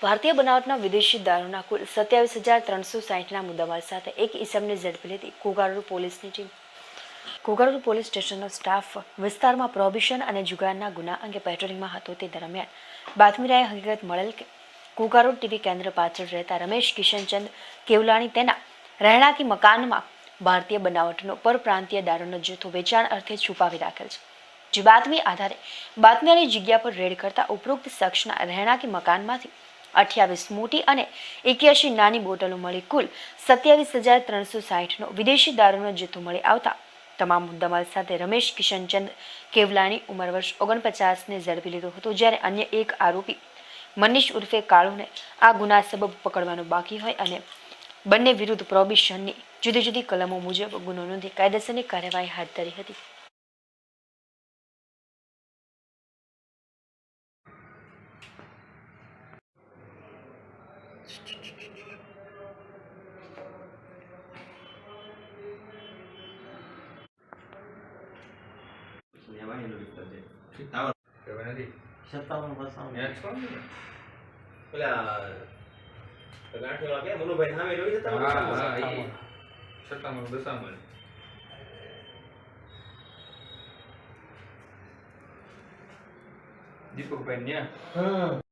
ભારતીય બનાવટના વિદેશી દારૂના કુલ 27,360ના મુદ્દામાલ સાથે એક ઈસમને ઝડપી લીધી ઘોઘારોડ પોલીસની ટીમ. ઘોઘારોડ પોલીસ સ્ટેશનનો સ્ટાફ વિસ્તારમાં પ્રોહિબિશન અને જુગારના ગુના અંગે પેટ્રોલિંગમાં હતો. તે દરમિયાન બાતમીરાએ હકીકત મળેલ કે ઘોઘારોડ ટીવી કેન્દ્ર પાછળ રહેતા રમેશ કિશનચંદ કેવલાણી તેના રહેણાંકી મકાનમાં ભારતીય બનાવટનો પરપ્રાંતીય દારૂનો જથ્થો વેચાણ અર્થે છુપાવી રાખેલ છે. જે બાતમી આધારે બાતમીની જગ્યા પર રેડ કરતા ઉપરોક્ત શખ્સના રહેણાંકી મકાનમાંથી 28 મોટી અને 81 નાની બોટલો મળી કુલ 27,360નો વિદેશી દારૂનો જથ્થો મળી આવતા તમામ મુદ્દામાલ સાથે રમેશ કિશનચંદ કેવલાણી ઉંમર વર્ષ 49ને ઝડપી લીધો હતો. જ્યારે અન્ય એક આરોપી મનીષ ઉર્ફે કાળુને આ ગુના સબબ પકડવાનો બાકી હોય અને બંને વિરુદ્ધ પ્રોહિબિશનની જુદી જુદી કલમો મુજબ ગુનો નોંધી કાયદેસરની કાર્યવાહી હાથ ધરી હતી. દીપકભાઈ